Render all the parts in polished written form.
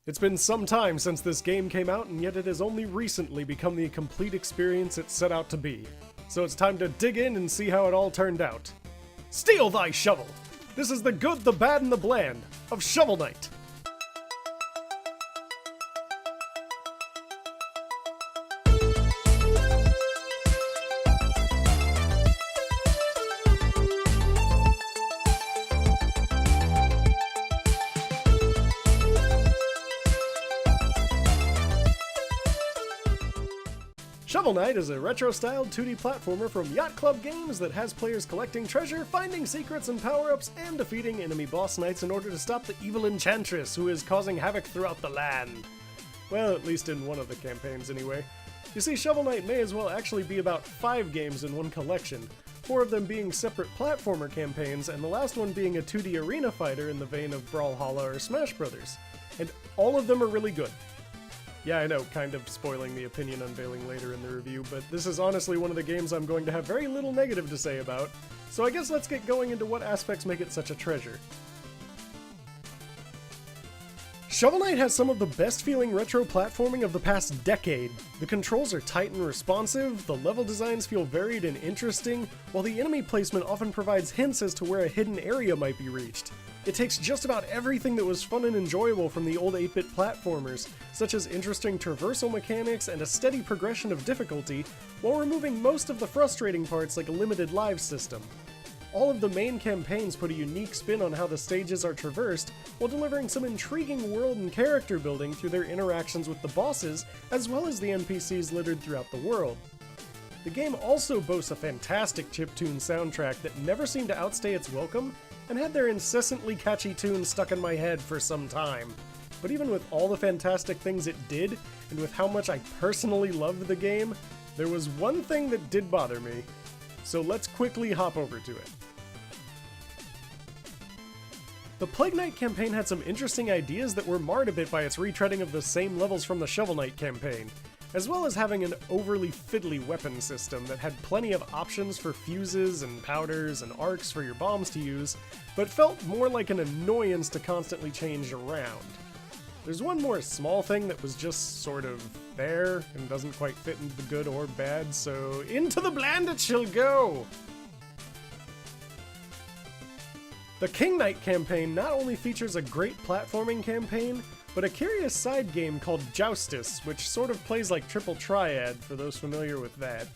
It's been some time since this game came out, and yet it has only recently become the complete experience it set out to be. So it's time to dig in and see how it all turned out. Steal thy shovel! This is the good, the bad, and the bland of Shovel Knight. Shovel Knight is a retro-styled 2D platformer from Yacht Club Games that has players collecting treasure, finding secrets and power-ups, and defeating enemy boss knights in order to stop the evil enchantress who is causing havoc throughout the land. Well, at least in one of the campaigns anyway. You see, Shovel Knight may as well actually be about 5 games in one collection, 4 of them being separate platformer campaigns, and the last one being a 2D arena fighter in the vein of Brawlhalla or Smash Brothers. And all of them are really good. Yeah, I know, kind of spoiling the opinion unveiling later in the review, but this is honestly one of the games I'm going to have very little negative to say about, so I guess let's get going into what aspects make it such a treasure. Shovel Knight has some of the best feeling retro platforming of the past decade. The controls are tight and responsive, the level designs feel varied and interesting, while the enemy placement often provides hints as to where a hidden area might be reached. It takes just about everything that was fun and enjoyable from the old 8-bit platformers, such as interesting traversal mechanics and a steady progression of difficulty, while removing most of the frustrating parts like a limited lives system. All of the main campaigns put a unique spin on how the stages are traversed, while delivering some intriguing world and character building through their interactions with the bosses, as well as the NPCs littered throughout the world. The game also boasts a fantastic chiptune soundtrack that never seemed to outstay its welcome, and had their incessantly catchy tunes stuck in my head for some time. But even with all the fantastic things it did, and with how much I personally loved the game, there was one thing that did bother me. So let's quickly hop over to it. The Plague Knight campaign had some interesting ideas that were marred a bit by its retreading of the same levels from the Shovel Knight campaign, as well as having an overly fiddly weapon system that had plenty of options for fuses and powders and arcs for your bombs to use, but felt more like an annoyance to constantly change around. There's one more small thing that was just sort of there and doesn't quite fit into the good or bad, so into the bland it shall go! The King Knight campaign not only features a great platforming campaign, but a curious side game called Joustus, which sort of plays like Triple Triad, for those familiar with that.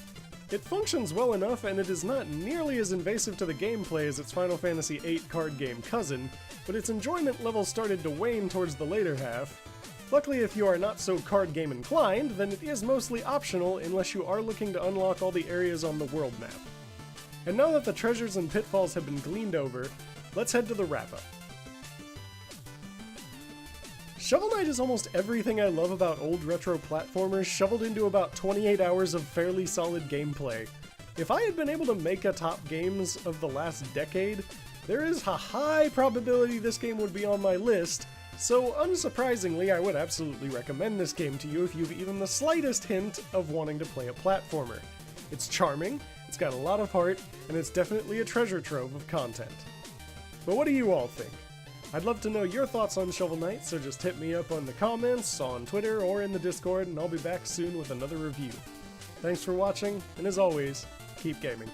It functions well enough, and it is not nearly as invasive to the gameplay as its Final Fantasy VIII card game cousin, but its enjoyment level started to wane towards the later half. Luckily, if you are not so card game inclined, then it is mostly optional unless you are looking to unlock all the areas on the world map. And now that the treasures and pitfalls have been gleaned over, let's head to the wrap-up. Shovel Knight is almost everything I love about old retro platformers shoveled into about 28 hours of fairly solid gameplay. If I had been able to make a top games of the last decade, there is a high probability this game would be on my list, so unsurprisingly I would absolutely recommend this game to you if you've even the slightest hint of wanting to play a platformer. It's charming, it's got a lot of heart, and it's definitely a treasure trove of content. But what do you all think? I'd love to know your thoughts on Shovel Knight, so just hit me up on the comments, on Twitter, or in the Discord, and I'll be back soon with another review. Thanks for watching, and as always, keep gaming.